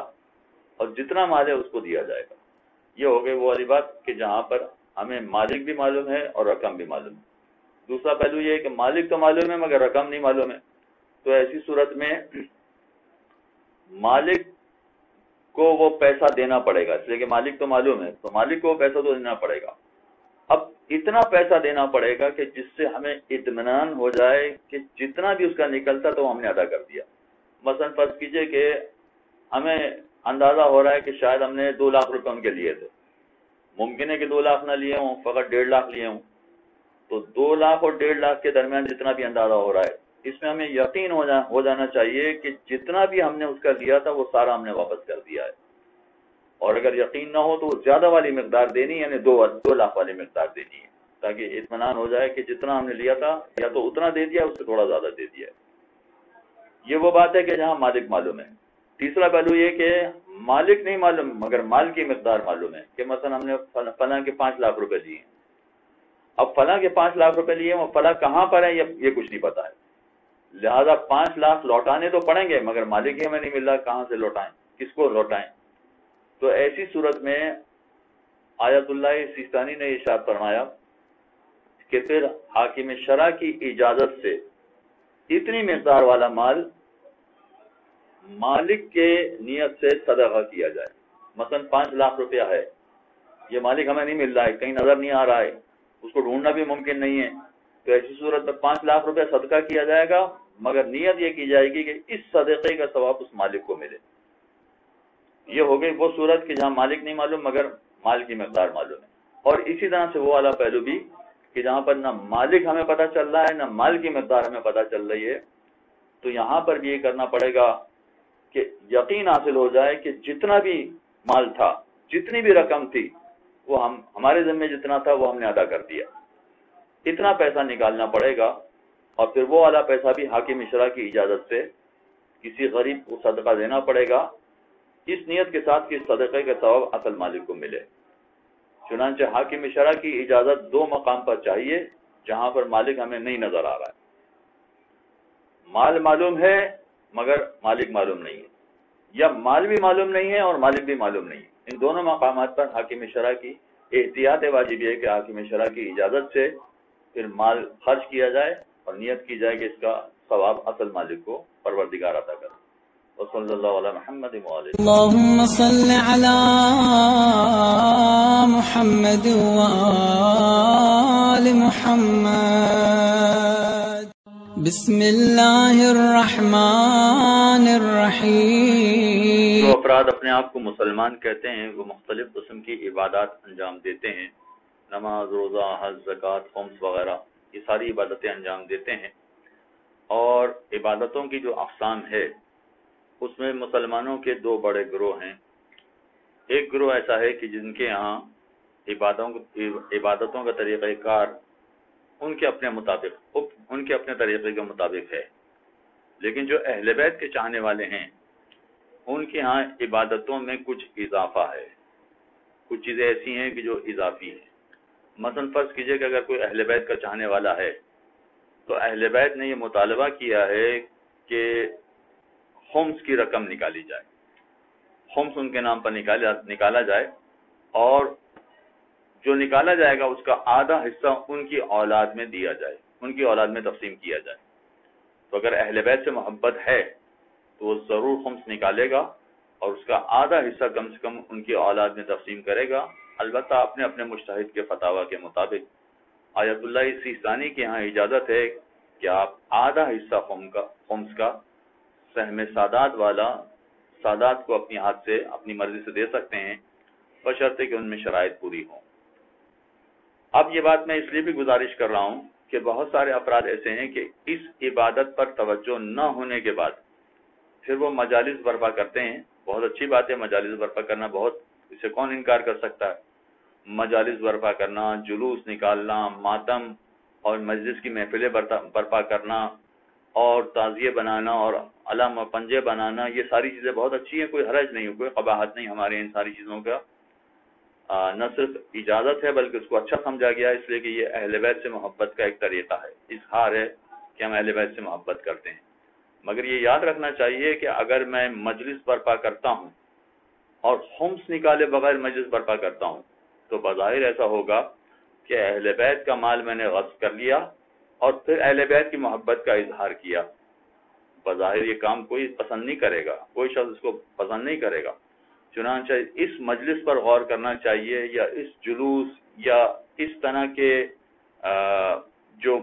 اور جتنا مال ہے اس کو دیا جائے گا. یہ ہو گئی وہ والی بات کہ جہاں پر ہمیں مالک بھی معلوم ہے اور رقم بھی معلوم ہے. دوسرا پہلو یہ ہے کہ مالک تو معلوم ہے مگر رقم نہیں معلوم ہے. تو ایسی صورت میں مالک کو وہ پیسہ دینا پڑے گا، اس لیے کہ مالک تو معلوم ہے تو مالک کو وہ پیسہ تو دینا پڑے گا. اب اتنا پیسہ دینا پڑے گا کہ جس سے ہمیں اطمینان ہو جائے کہ جتنا بھی اس کا نکلتا تو ہم نے ادا کر دیا. مثلا فرض کیجئے کہ ہمیں اندازہ ہو رہا ہے کہ شاید ہم نے 2 لاکھ روپے ان کے لیے تھے. ممکن ہے کہ 2 لاکھ نہ لیے ہوں، فقط 1.5 لاکھ لیے ہوں. تو 2 لاکھ اور 1.5 لاکھ کے درمیان جتنا بھی اندازہ ہو رہا ہے اس میں ہمیں یقین ہو جانا چاہیے کہ جتنا بھی ہم نے اس کا لیا تھا وہ سارا ہم نے واپس کر دیا ہے. اور اگر یقین نہ ہو تو زیادہ والی مقدار دینی، یعنی 2 لاکھ والی مقدار دینی ہے، تاکہ اطمینان ہو جائے کہ جتنا ہم نے لیا تھا یا تو اتنا دے دیا، اس سے تھوڑا زیادہ دے دیا. یہ وہ بات ہے کہ جہاں مالک معلوم ہے. تیسرا پہلو یہ کہ مالک نہیں معلوم مگر مال کی مقدار معلوم ہے کہ مثلا ہم نے فلاں کے 5 لاکھ روپے لیے. اب فلاں کے 5 لاکھ روپے لیے وہ فلاں کہاں پر ہے یہ کچھ نہیں پتا ہے، لہذا 5 لاکھ لوٹانے تو پڑیں گے مگر مالک ہی ہمیں نہیں مل رہا، کہاں سے لوٹائیں، کس کو لوٹائیں. تو ایسی صورت میں آیت اللہ سیستانی نے ارشاد فرمایا کہ پھر حاکم شرع کی اجازت سے اتنی مقدار والا مال مالک کے نیت سے صدقہ کیا جائے. مثلا 5 لاکھ روپیہ ہے، یہ مالک ہمیں نہیں مل رہا ہے، کہیں نظر نہیں آ رہا ہے، اس کو ڈھونڈنا بھی ممکن نہیں ہے. تو ایسی صورت میں 5 لاکھ روپیہ صدقہ کیا جائے گا مگر نیت یہ کی جائے گی کہ اس صدقے کا ثواب اس مالک کو ملے. یہ ہو گئی وہ صورت کہ جہاں مالک نہیں معلوم مگر مال کی مقدار معلوم ہے. اور اسی طرح سے وہ والا پہلو بھی کہ جہاں پر نہ مالک ہمیں پتہ چل رہا ہے نہ مال کی مقدار ہمیں پتہ چل رہی ہے، تو یہاں پر بھی یہ کرنا پڑے گا کہ یقین حاصل ہو جائے کہ جتنا بھی مال تھا، جتنی بھی رقم تھی، وہ ہمارے ذمہ جتنا تھا وہ ہم نے ادا کر دیا. اتنا پیسہ نکالنا پڑے گا اور پھر وہ والا پیسہ بھی حاکم شرع کی اجازت سے کسی غریب کو صدقہ دینا پڑے گا، اس نیت کے ساتھ کہ اس صدقے کا ثواب اصل مالک کو ملے. چنانچہ حاکم شرع کی اجازت 2 مقام پر چاہیے جہاں پر مالک ہمیں نہیں نظر آ رہا ہے. مال معلوم ہے مگر مالک معلوم نہیں ہے، یا مال بھی معلوم نہیں ہے اور مالک بھی معلوم نہیں ہے. ان دونوں مقامات پر حاکم شرع کی احتیاط واجب ہے کہ حاکم شرع کی اجازت سے پھر مال خرچ کیا جائے اور نیت کی جائے کہ اس کا ثواب اصل مالک کو پروردگار عطا کرے. وصلی اللہ علی محمد وآلہ. اللهم صل على محمد وآل محمد. بسم اللہ الرحمن الرحیم. جو افراد اپنے آپ کو مسلمان کہتے ہیں وہ مختلف قسم کی عبادات انجام دیتے ہیں، نماز، روزہ، حج، زکوٰۃ، خمس وغیرہ، یہ ساری عبادتیں انجام دیتے ہیں. اور عبادتوں کی جو اقسام ہے اس میں مسلمانوں کے 2 بڑے گروہ ہیں. ایک گروہ ایسا ہے کہ جن کے یہاں عبادتوں کا طریقہ کار ان کے اپنے طریقے کے مطابق ہے، لیکن جو اہل بیت کے چاہنے والے ہیں ان کے ہاں عبادتوں میں کچھ اضافہ ہے، کچھ چیزیں ایسی ہیں کہ جو اضافی ہیں۔ مثلا فرض کیجئے کہ اگر کوئی اہل بیت کا چاہنے والا ہے تو اہل بیت نے یہ مطالبہ کیا ہے کہ خمس کی رقم نکالی جائے، خمس ان کے نام پر نکالا جائے، اور جو نکالا جائے گا اس کا آدھا حصہ ان کی اولاد میں دیا جائے، ان کی اولاد میں تقسیم کیا جائے۔ تو اگر اہل بیت سے محبت ہے تو وہ ضرور خمس نکالے گا اور اس کا آدھا حصہ کم سے کم ان کی اولاد میں تقسیم کرے گا، البتہ اپنے اپنے مجتہد کے فتاویٰ کے مطابق۔ آیت اللہ سیستانی کے ہاں اجازت ہے کہ آپ آدھا حصہ خمس کا سہم سادات کو اپنی ہاتھ سے اپنی مرضی سے دے سکتے ہیں، بشرطے کہ ان میں شرائط پوری ہوں۔ اب یہ بات میں اس لیے بھی گزارش کر رہا ہوں کہ بہت سارے افراد ایسے ہیں کہ اس عبادت پر توجہ نہ ہونے کے بعد پھر وہ مجالس برپا کرتے ہیں۔ بہت اچھی بات ہے مجالس برپا کرنا، بہت، اسے کون انکار کر سکتا ہے۔ مجالس برپا کرنا، جلوس نکالنا، ماتم اور مجلس کی محفلیں برپا کرنا اور تعزیے بنانا اور علم و پنجے بنانا، یہ ساری چیزیں بہت اچھی ہیں، کوئی حرج نہیں، کوئی قباحت نہیں ہمارے ان ساری چیزوں کا۔ نہ صرف اجازت ہے بلکہ اس کو اچھا سمجھا گیا، اس لیے کہ یہ اہل بیت سے محبت کا ایک طریقہ ہے، اظہار ہے کہ ہم اہل بیت سے محبت کرتے ہیں۔ مگر یہ یاد رکھنا چاہیے کہ اگر میں مجلس برپا کرتا ہوں اور خمس نکالے بغیر مجلس برپا کرتا ہوں تو بظاہر ایسا ہوگا کہ اہل بیت کا مال میں نے غصب کر لیا اور پھر اہل بیت کی محبت کا اظہار کیا۔ بظاہر یہ کام کوئی پسند نہیں کرے گا، کوئی شخص اس کو پسند نہیں کرے گا۔ چنانچہ اس مجلس پر غور کرنا چاہیے، یا اس جلوس یا اس طرح کے جو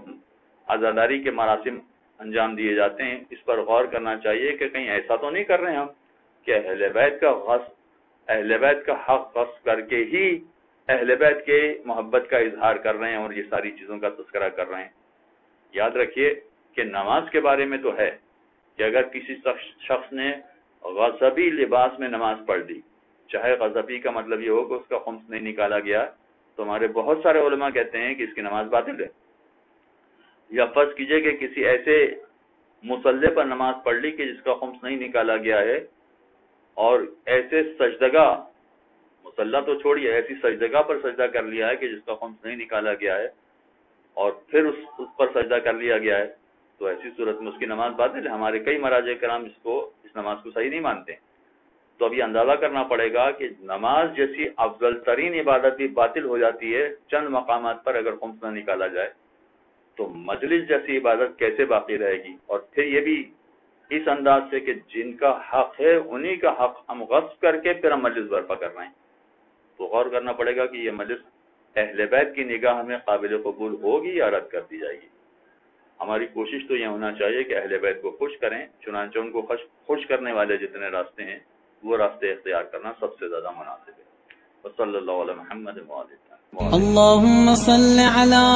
عزاداری کے مراسم انجام دیے جاتے ہیں اس پر غور کرنا چاہیے کہ کہیں ایسا تو نہیں کر رہے ہیں ہم کہ اہل بیت کا حق غصب کر کے ہی اہل بیت کے محبت کا اظہار کر رہے ہیں اور یہ ساری چیزوں کا تذکرہ کر رہے ہیں۔ یاد رکھیے کہ نماز کے بارے میں تو ہے کہ اگر کسی شخص نے غضبی لباس میں نماز پڑھ لی، چاہے غضبی کا مطلب یہ ہو کہ اس کا خمس نہیں نکالا گیا، تو ہمارے بہت سارے علماء کہتے ہیں کہ اس کی نماز باطل ہے۔ یا فرض کیجئے کہ کسی ایسے مصلی پر نماز پڑھ لی کہ جس کا خمس نہیں نکالا گیا ہے، اور ایسے سجدگاہ، مصلی تو چھوڑیے، ایسی سجدگاہ پر سجدہ کر لیا ہے کہ جس کا خمس نہیں نکالا گیا ہے اور پھر اس پر سجدہ کر لیا گیا ہے، تو ایسی صورت میں اس کی نماز باطل ہے۔ ہمارے کئی مراجع کرام اس نماز کو صحیح نہیں مانتے۔ تو اب یہ اندازہ کرنا پڑے گا کہ نماز جیسی افضل ترین عبادت بھی باطل ہو جاتی ہے چند مقامات پر اگر خمس نہ نکالا جائے، تو مجلس جیسی عبادت کیسے باقی رہے گی؟ اور پھر یہ بھی اس انداز سے کہ جن کا حق ہے انہی کا حق ہم غصب کر کے پھر ہم مجلس برپا کر رہے ہیں۔ تو غور کرنا پڑے گا کہ یہ مجلس اہل بیت کی نگاہ میں قابل قبول ہوگی یا رد کر دی جائے گی۔ ہماری کوشش تو یہ ہونا چاہیے کہ اہل بیت کو خوش کریں، چنانچہ ان کو خوش کرنے والے جتنے راستے ہیں وہ راستے اختیار کرنا سب سے زیادہ مناسب ہے۔ وصلی اللہ علی محمد اللهم صل على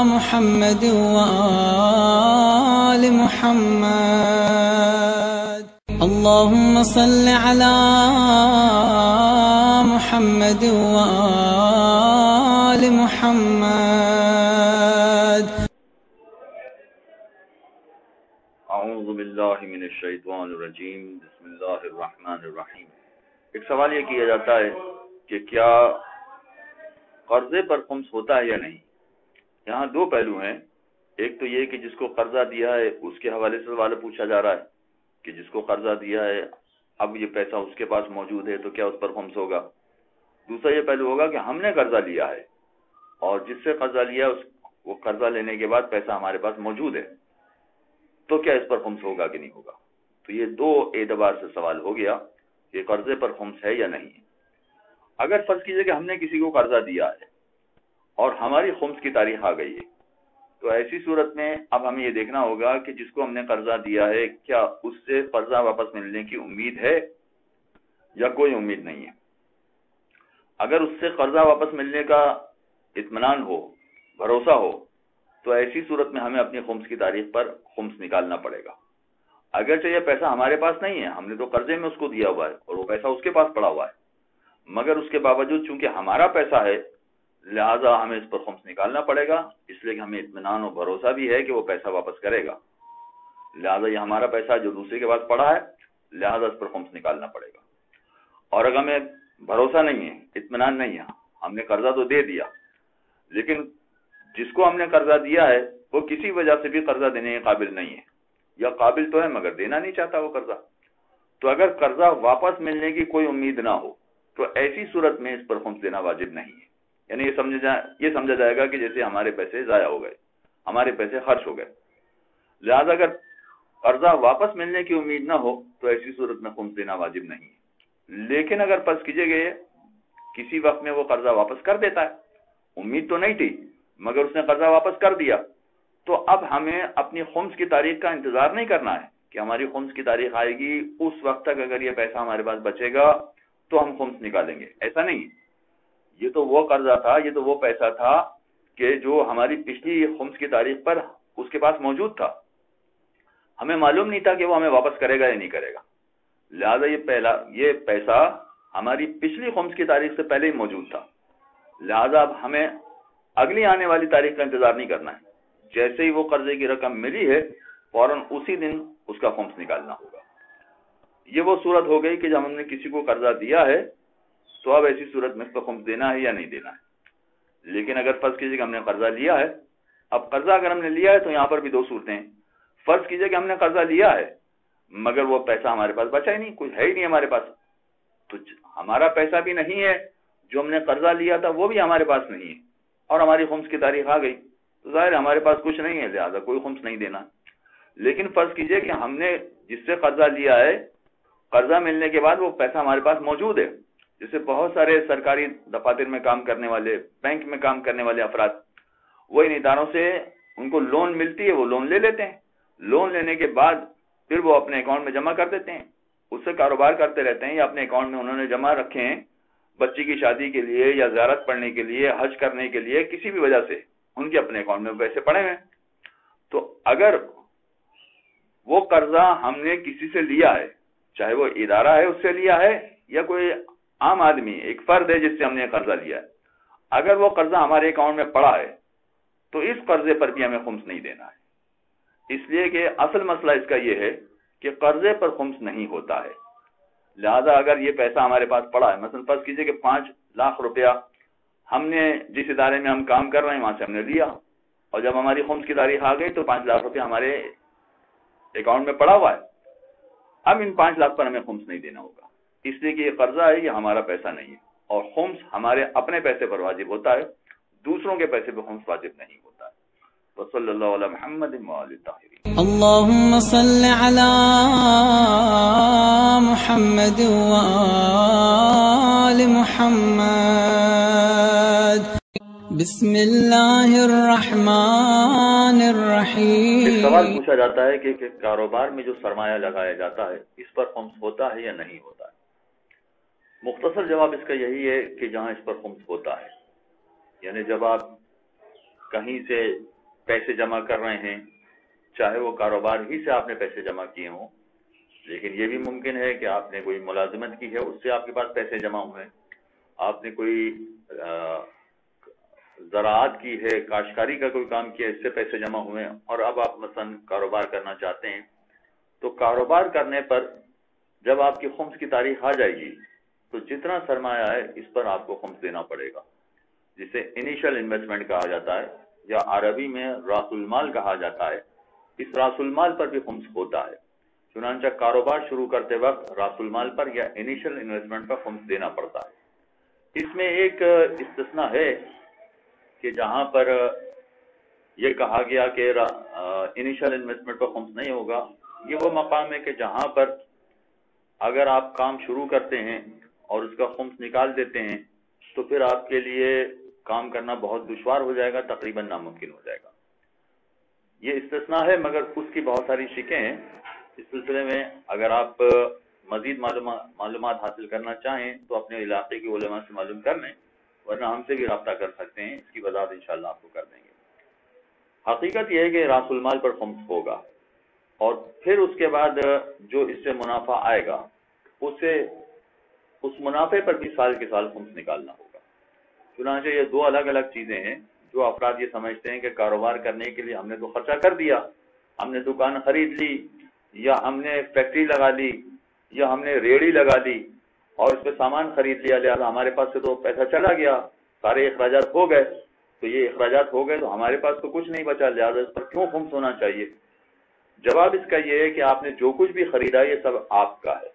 محمد وآل محمد اللهم صل على محمد وآل محمد اعوذ باللہ من الشیطان الرجیم بسم اللہ الرحمن الرحیم۔ ایک سوال یہ کیا جاتا ہے کہ کیا قرضے پر خمس ہوتا ہے یا نہیں؟ یہاں دو پہلو ہیں۔ ایک تو یہ کہ جس کو قرضہ دیا ہے اس کے حوالے سے سوال پوچھا جا رہا ہے کہ جس کو قرضہ دیا ہے اب یہ پیسہ اس کے پاس موجود ہے تو کیا اس پر خمس ہوگا؟ دوسرا یہ پہلو ہوگا کہ ہم نے قرضہ لیا ہے اور جس سے قرضہ لیا وہ قرضہ لینے کے بعد پیسہ ہمارے پاس موجود ہے، تو کیا اس پر خمس ہوگا کہ نہیں ہوگا؟ تو یہ دو اعتبار سے سوال ہو گیا کہ قرضے پر خمس ہے یا نہیں۔ اگر فرض کیجئے کہ ہم نے کسی کو قرضہ دیا ہے اور ہماری خمس کی تاریخ آ گئی ہے، تو ایسی صورت میں اب ہمیں یہ دیکھنا ہوگا کہ جس کو ہم نے قرضہ دیا ہے کیا اس سے قرضہ واپس ملنے کی امید ہے یا کوئی امید نہیں ہے۔ اگر اس سے قرضہ واپس ملنے کا اطمینان ہو، بھروسہ ہو، تو ایسی صورت میں ہمیں اپنی خمس کی تاریخ پر خمس نکالنا پڑے گا۔ اگرچہ یہ پیسہ ہمارے پاس نہیں ہے، ہم نے تو قرضے میں اس کو دیا ہوا ہے اور وہ پیسہ اس کے پاس پڑا ہوا ہے، مگر اس کے باوجود چونکہ ہمارا پیسہ ہے لہٰذا ہمیں اس پر خمس نکالنا پڑے گا، اس لیے کہ ہمیں اطمینان اور بھروسہ بھی ہے کہ وہ پیسہ واپس کرے گا، لہٰذا یہ ہمارا پیسہ جو دوسرے کے پاس پڑا ہے لہٰذا اس پر خمس نکالنا پڑے گا۔ اور اگر ہمیں بھروسہ نہیں ہے، اطمینان نہیں ہے، ہم نے قرضہ تو دے دیا لیکن جس کو ہم نے قرضہ دیا ہے وہ کسی وجہ سے بھی قرضہ دینے کے قابل نہیں ہے، یا قابل تو ہے مگر دینا نہیں چاہتا وہ قرضہ، تو اگر قرضہ واپس ملنے کی کوئی امید نہ ہو تو ایسی صورت میں اس پر خمس دینا واجب نہیں ہے۔ یعنی یہ سمجھا جائے گا کہ جیسے ہمارے پیسے ضائع ہو گئے، ہمارے پیسے خرچ ہو گئے، لہذا اگر قرضہ واپس ملنے کی امید نہ ہو تو ایسی صورت میں خمس دینا واجب نہیں ہے۔ لیکن اگر فرض کیجئے گئے کسی وقت میں وہ قرضہ واپس کر دیتا ہے، امید تو نہیں تھی مگر اس نے قرضہ واپس کر دیا، تو اب ہمیں اپنی خمس کی تاریخ کا انتظار نہیں کرنا ہے کہ ہماری خمس کی تاریخ آئے گی اس وقت تک اگر یہ پیسہ ہمارے پاس بچے گا تو ہم خمس نکالیں گے، ایسا نہیں ہے۔ یہ تو وہ قرضہ تھا، یہ تو وہ پیسہ تھا کہ جو ہماری پچھلی خمس کی تاریخ پر اس کے پاس موجود تھا، ہمیں معلوم نہیں تھا کہ وہ ہمیں واپس کرے گا یا نہیں کرے گا، لہذا یہ پیسہ ہماری پچھلی خمس کی تاریخ سے پہلے ہی موجود تھا، لہذا اب ہمیں اگلی آنے والی تاریخ کا انتظار نہیں کرنا ہے، جیسے ہی وہ قرضے کی رقم ملی ہے فوراً اسی دن اس کا خمس نکالنا ہوگا۔ یہ وہ صورت ہو گئی کہ جب ہم نے کسی کو قرضہ دیا ہے تو اب ایسی صورت میں اس کو خمس دینا ہے یا نہیں دینا ہے۔ لیکن اگر فرض کیجئے کہ ہم نے قرضہ لیا ہے، اب قرضہ اگر ہم نے لیا ہے تو یہاں پر بھی دو صورتیں ہیں۔ فرض کیجئے کہ ہم نے قرضہ لیا ہے مگر وہ پیسہ ہمارے پاس بچا ہی نہیں، کچھ ہے ہی نہیں ہمارے پاس، تو ہمارا پیسہ بھی نہیں ہے، جو ہم نے قرضہ لیا تھا وہ بھی ہمارے پاس نہیں ہے، اور ہماری خمس کی تاریخ آ گئی تو ظاہر ہمارے پاس کچھ نہیں ہے، لہٰذا کوئی خمس نہیں دینا۔ لیکن فرض کیجئے کہ ہم نے جس سے قرضہ لیا ہے، قرضہ ملنے کے بعد وہ پیسہ ہمارے پاس موجود ہے، جیسے بہت سارے سرکاری دفاتر میں کام کرنے والے، بینک میں کام کرنے والے افراد، وہ ان اداروں سے ان کو لون ملتی ہے، وہ لون لے لیتے ہیں، لون لینے کے بعد پھر وہ اپنے اکاؤنٹ میں جمع کر دیتے ہیں، اس سے کاروبار کرتے رہتے ہیں، یا اپنے اکاؤنٹ میں انہوں نے جمع رکھے ہیں بچی کی شادی کے لیے یا زیارت پڑھنے کے لیے، حج کرنے کے لیے، کسی بھی وجہ سے ان کے اپنے اکاؤنٹ میں پیسے پڑے ہیں۔ تو اگر وہ قرضہ ہم نے کسی سے لیا ہے، چاہے وہ ادارہ ہے اس سے لیا ہے یا کوئی عام آدمی ایک فرد ہے جس سے ہم نے قرضہ لیا ہے، اگر وہ قرضہ ہمارے اکاؤنٹ میں پڑا ہے تو اس قرضے پر بھی ہمیں خمس نہیں دینا ہے، اس لیے کہ اصل مسئلہ اس کا یہ ہے کہ قرضے پر خمس نہیں ہوتا ہے۔ لہذا اگر یہ پیسہ ہمارے پاس پڑا ہے، مثلا فرض کیجئے کہ 5 لاکھ روپیہ ہم نے جس ادارے میں ہم کام کر رہے ہیں وہاں سے ہم نے لیا، اور جب ہماری خمس کی تاریخ آ گئی تو 5 لاکھ روپیہ ہمارے اکاؤنٹ میں پڑا ہوا ہے، اب ان 5 لاکھ پر ہمیں خمس نہیں دینا ہوگا، اس لیے کہ یہ قرضہ ہے، یہ ہمارا پیسہ نہیں ہے، اور خمس ہمارے اپنے پیسے پر واجب ہوتا ہے، دوسروں کے پیسے پر خمس واجب نہیں ہوتا ہے۔ وصلی اللہ علی محمد وآل الطاہرین۔ اللهم صل على محمد وآل محمد بسم اللہ الرحمن الرحیم۔ ایک سوال پوچھا جاتا ہے کہ کاروبار میں جو سرمایہ لگایا جاتا ہے اس پر خمس ہوتا ہے یا نہیں ہوتا ہے؟ مختصر جواب اس کا یہی ہے کہ جہاں اس پر خمس ہوتا ہے، یعنی جب آپ کہیں سے پیسے جمع کر رہے ہیں، چاہے وہ کاروبار ہی سے آپ نے پیسے جمع کیے ہوں، لیکن یہ بھی ممکن ہے کہ آپ نے کوئی ملازمت کی ہے، اس سے آپ کے پاس پیسے جمع ہوئے ہیں، آپ نے کوئی زراعت کی ہے، کاشتکاری کا کوئی کام کیا، اس سے پیسے جمع ہوئے ہیں، اور اب آپ مثلا کاروبار کرنا چاہتے ہیں، تو کاروبار کرنے پر جب آپ کی خمس کی تاریخ آ جائے گی تو جتنا سرمایہ ہے اس پر آپ کو خمس دینا پڑے گا، جسے انیشل انویسٹمنٹ کہا جاتا ہے یا عربی میں راس المال کہا جاتا ہے، اس راس المال پر بھی خمس ہوتا ہے۔ چنانچہ کاروبار شروع کرتے وقت راس المال پر یا انیشل انویسٹمنٹ پر خمس دینا پڑتا ہے۔ اس میں ایک استثناء ہے کہ جہاں پر یہ کہا گیا کہ انیشل انویسٹمنٹ پر خمس نہیں ہوگا، یہ وہ مقام ہے کہ جہاں پر اگر آپ کام شروع کرتے ہیں اور اس کا خمس نکال دیتے ہیں تو پھر آپ کے لیے کام کرنا بہت دشوار ہو جائے گا، تقریباً ناممکن ہو جائے گا۔ یہ استثناء ہے مگر اس کی بہت ساری شکیں ہیں، اس سلسلے میں اگر آپ مزید معلومات حاصل کرنا چاہیں تو اپنے علاقے کے علماء سے معلوم کر لیں، ورنہ ہم سے بھی رابطہ کر سکتے ہیں، اس کی وضاحت انشاءاللہ آپ کو کر دیں گے۔ حقیقت یہ ہے کہ راس المال پر خمس ہوگا، اور پھر اس کے بعد جو اس سے منافع آئے گا اس منافع پر بھی سال کے سال خمس نکالنا ہوگا۔ چنانچہ یہ دو الگ الگ چیزیں ہیں۔ جو افراد یہ سمجھتے ہیں کہ کاروبار کرنے کے لیے ہم نے تو خرچہ کر دیا، ہم نے دکان خرید لی یا ہم نے فیکٹری لگا لی یا ہم نے ریڑھی لگا لی اور اس پہ سامان خرید لیا، لہٰذا ہمارے پاس سے تو پیسہ چلا گیا، سارے اخراجات ہو گئے، تو یہ اخراجات ہو گئے تو ہمارے پاس تو کچھ نہیں بچا، لہٰذا اس پر کیوں خمس ہونا چاہیے؟ جواب اس کا یہ ہے کہ آپ نے جو کچھ بھی خریدا یہ سب آپ کا ہے۔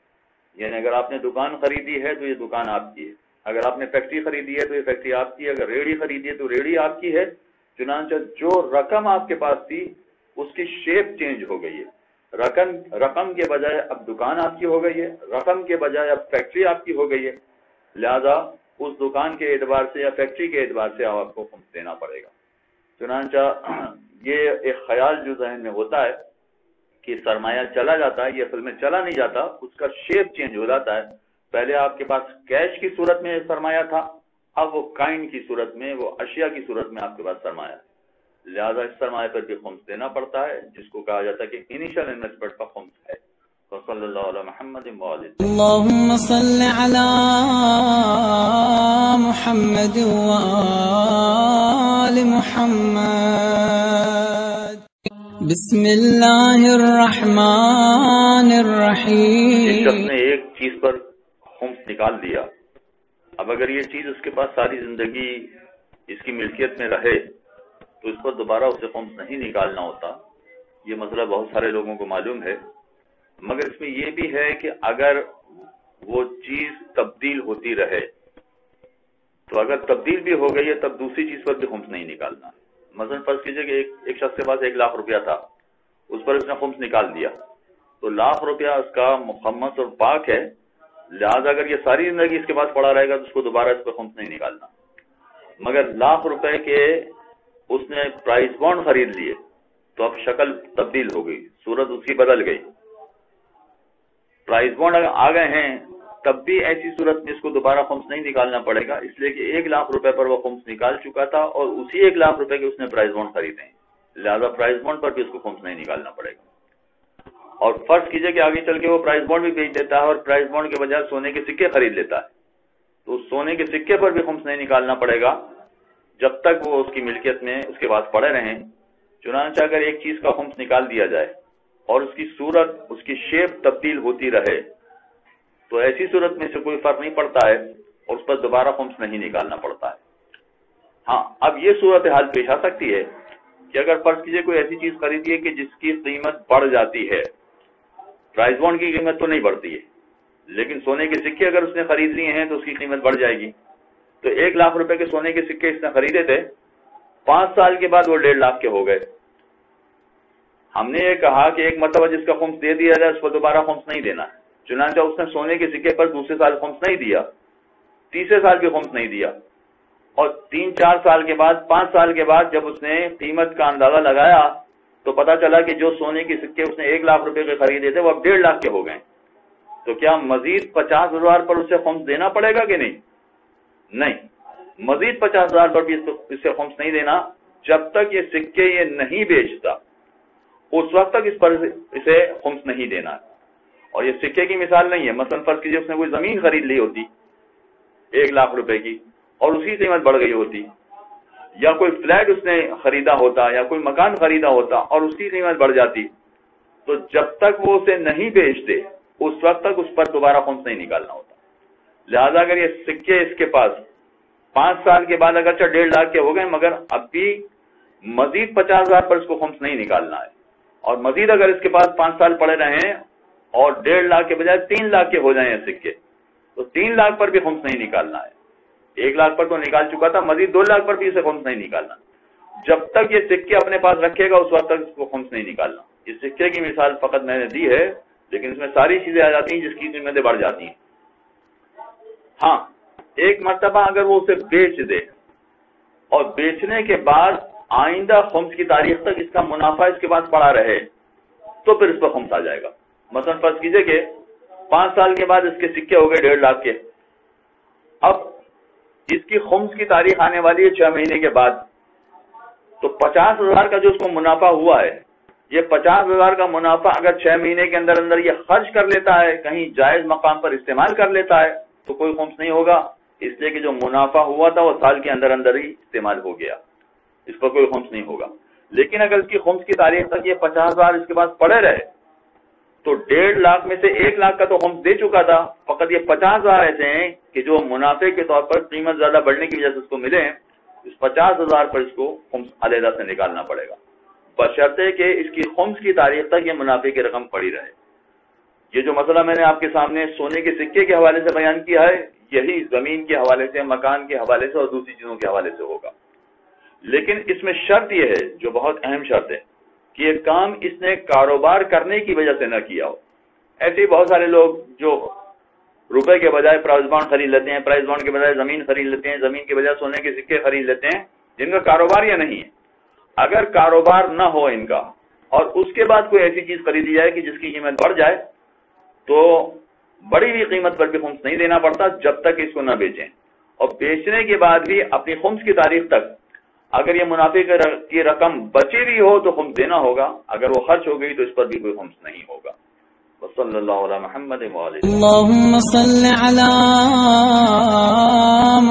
یعنی اگر آپ نے دکان خریدی ہے تو یہ دکان آپ کی ہے، اگر آپ نے فیکٹری خریدی ہے تو یہ فیکٹری آپ کی ہے، اگر ریڑھی خریدی ہے تو ریڑھی آپ کی ہے۔ چنانچہ جو رقم آپ کے پاس تھی اس کی شیپ چینج ہو گئی ہے، رقم کے بجائے اب دکان آپ کی ہو گئی ہے، رقم کے بجائے اب فیکٹری آپ کی ہو گئی ہے، لہذا اس دکان کے اعتبار سے یا فیکٹری کے اعتبار سے آپ کو خمس دینا پڑے گا۔ چنانچہ یہ ایک خیال جو ذہن میں ہوتا ہے کہ سرمایہ چلا جاتا ہے، یہ اصل میں چلا نہیں جاتا، اس کا شیپ چینج ہو جاتا ہے۔ پہلے آپ کے پاس کیش کی صورت میں سرمایہ تھا، اب وہ کائن کی صورت میں، وہ اشیاء کی صورت میں آپ کے پاس سرمایہ ہے، لہذا اس سرمایہ پر بھی خمس دینا پڑتا ہے، جس کو کہا جاتا ہے کہ انیشل انویسٹمنٹ کا خمس ہے۔ صلی اللہ علیہ محمد اللهم صل على محمد وآل محمد بسم اللہ الرحمن الرحیم۔ جس شخص نے ایک چیز پر خمس نکال دیا، اب اگر یہ چیز اس کے پاس ساری زندگی اس کی ملکیت میں رہے تو اس پر دوبارہ اسے خمس نہیں نکالنا ہوتا۔ یہ مسئلہ بہت سارے لوگوں کو معلوم ہے، مگر اس میں یہ بھی ہے کہ اگر وہ چیز تبدیل ہوتی رہے تو اگر تبدیل بھی ہو گئی ہے تب دوسری چیز پر بھی خمس نہیں نکالنا۔ مثلا فرض کیجئے کہ ایک شخص کے پاس 1 لاکھ روپیہ تھا، اس پر اس نے خمس نکال دیا، تو 1 لاکھ روپیہ اس کا مخمس اور پاک ہے، لہذا اگر یہ ساری زندگی اس کے پاس پڑا رہے گا تو اس کو دوبارہ اس پر خمس نہیں نکالنا۔ مگر 1 لاکھ روپے کے اس نے پرائز بانڈ خرید لیے تو اب شکل تبدیل ہو گئی، صورت اس کی بدل گئی، پرائز بانڈ اگر آ گئے ہیں تب بھی ایسی صورت میں اس کو دوبارہ خمس نہیں نکالنا پڑے گا، اس لیے کہ 1 لاکھ روپے پر وہ خمس نکال چکا تھا اور اسی 1 لاکھ روپے کے اس نے پرائز بانڈ خریدے ہیں، لہذا پرائز بانڈ پر بھی اس کو خمس نہیں نکالنا پڑے گا۔ اور فرض کیجئے کہ آگے چل کے وہ پرائز بانڈ بھی بیچ دیتا ہے اور پرائز بانڈ کے بجائے سونے کے سکے خرید لیتا ہے، تو سونے کے سکے پر بھی خمس نہیں نکالنا پڑے گا جب تک وہ اس کی ملکیت میں اس کے پاس پڑے رہیں۔ چنانچہ اگر ایک چیز کا خمس نکال دیا جائے اور اس کی صورت، اس کی شیپ تبدیل ہوتی رہے تو ایسی صورت میں سے کوئی فرق نہیں پڑتا ہے اور اس پر دوبارہ خمس نہیں نکالنا پڑتا ہے۔ ہاں، اب یہ صورتحال پیش آ سکتی ہے کہ اگر فرض کیجئے کوئی ایسی چیز خریدی ہے کہ جس کی قیمت بڑھ جاتی ہے، پرائز بانڈ کی قیمت تو نہیں بڑھتی ہے لیکن سونے کے سکے اگر اس نے خرید لیے ہیں تو اس کی قیمت بڑھ جائے گی۔ تو 1 لاکھ روپے کے سونے کے سکے اس نے خریدے تھے، 5 سال کے بعد وہ 1.5 لاکھ کے ہو گئے۔ ہم نے یہ کہا کہ ایک مرتبہ جس کا خمس دے دیا جائے اس پر دوبارہ خمس نہیں دینا ہے، چنانچہ اس نے سونے کے سکے پر دوسرے سال خمس نہیں دیا، تیسرے سال بھی خمس نہیں دیا، اور 3-4 سال کے بعد، 5 سال کے بعد جب اس نے قیمت کا اندازہ لگایا تو پتا چلا کہ جو سونے کے سکے اس نے 1 لاکھ روپے کے خریدے تھے وہ اب 1.5 لاکھ کے ہو گئے۔ تو کیا مزید 50,000 پر اسے خمس دینا پڑے گا کہ نہیں؟ نہیں، مزید 50,000 پر بھی اسے خمس نہیں دینا جب تک یہ سکے یہ نہیں بیچتا، اس وقت تک اس پر اسے خمس نہیں دینا۔ اور یہ سکے کی مثال نہیں ہے، مثلا فرض کیجیے اس نے کوئی زمین خرید لی ہوتی 1 لاکھ روپے کی اور اسی قیمت بڑھ گئی ہوتی، یا کوئی فلیٹ اس نے خریدا ہوتا یا کوئی مکان خریدا ہوتا اور اس کی قیمت بڑھ جاتی، تو جب تک وہ اسے نہیں بیچتے اس وقت تک اس پر دوبارہ خمس نہیں نکالنا ہوتا۔ لہذا اگر یہ سکے اس کے پاس 5 سال کے بعد اگرچہ 1.5 لاکھ کے ہو گئے مگر اب بھی مزید 50,000 پر اس کو خمس نہیں نکالنا ہے، اور مزید اگر اس کے پاس 5 سال پڑے رہیں اور 1.5 لاکھ کے بجائے 3 لاکھ کے ہو جائیں یہ سکے تو 3 لاکھ پر بھی خمس نہیں نکالنا ہے۔ 1 لاکھ پر تو نکال چکا تھا، مزید 2 لاکھ پر بھی اسے خمس نہیں نکالنا۔ جب تک یہ سکے اپنے پاس رکھے گا اس وقت تک اس کو خمس نہیں نکالنا۔ اس سکے کی مثال فقط میں نے دی ہے، لیکن اس میں ساری چیزیں آ جاتی ہیں جس کی قیمتیں بڑھ جاتی ہیں۔ ہاں، ایک مرتبہ اگر وہ اسے بیچ دے اور بیچنے کے بعد آئندہ خمس کی تاریخ تک اس کا منافع اس کے پاس پڑا رہے تو پھر اس پر خمس آ جائے گا۔ مثلا فرض کیجئے کہ 5 سال کے بعد اس کے سکے ہو گئے 1.5 لاکھ کے، اب اس کی خمس کی تاریخ آنے والی ہے 6 مہینے کے بعد، تو 50,000 کا جو اس کو منافع ہوا ہے یہ 50,000 کا منافع اگر 6 مہینے کے اندر اندر یہ خرچ کر لیتا ہے، کہیں جائز مقام پر استعمال کر لیتا ہے تو کوئی خمس نہیں ہوگا، اس لیے کہ جو منافع ہوا تھا وہ سال کے اندر اندر ہی استعمال ہو گیا، اس پر کوئی خمس نہیں ہوگا۔ لیکن اگر اس کی خمس کی تاریخ تک یہ 50,000 اس کے پاس پڑے رہے تو 1.5 لاکھ میں سے 1 لاکھ کا تو خمس دے چکا تھا، فقط یہ 50,000 ایسے ہیں کہ جو منافع کے طور پر قیمت زیادہ بڑھنے کی وجہ سے اس کو ملے، اس 50,000 پر اس کو خمس علیحدہ سے نکالنا پڑے گا، بشرطے کہ اس کی خمس کی تاریخ تک یہ منافع کی رقم پڑی رہے۔ یہ جو مسئلہ میں نے آپ کے سامنے سونے کے سکے کے حوالے سے بیان کیا ہے، یہی زمین کے حوالے سے، مکان کے حوالے سے اور دوسری چیزوں کے حوالے سے ہوگا۔ لیکن اس میں شرط یہ ہے جو بہت اہم شرط ہے کہ یہ کام اس نے کاروبار کرنے کی وجہ سے نہ کیا ہو۔ ایسے ہی بہت سارے لوگ جو روپے کے بجائے پرائز بانڈ خرید لیتے ہیں، پرائز بانڈ کے بجائے زمین خرید لیتے ہیں، زمین کے بجائے سونے کے سکے خرید لیتے ہیں، جن کا کاروبار یہ نہیں ہے۔ اگر کاروبار نہ ہو ان کا اور اس کے بعد کوئی ایسی چیز خریدی جائے کہ جس کی قیمت بڑھ جائے تو بڑی ہوئی قیمت پر بھی خمس نہیں دینا پڑتا جب تک اس کو نہ بیچیں، اور بیچنے کے بعد بھی اپنی خمس کی تاریخ تک اگر یہ منافع کی رقم بچی بھی ہو تو خمس دینا ہوگا، اگر وہ خرچ ہو گئی تو اس پر بھی کوئی خمس نہیں ہوگا۔ وصلی اللہ علی محمد وآلہ اللهم صل على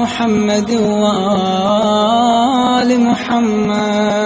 محمد وآل محمد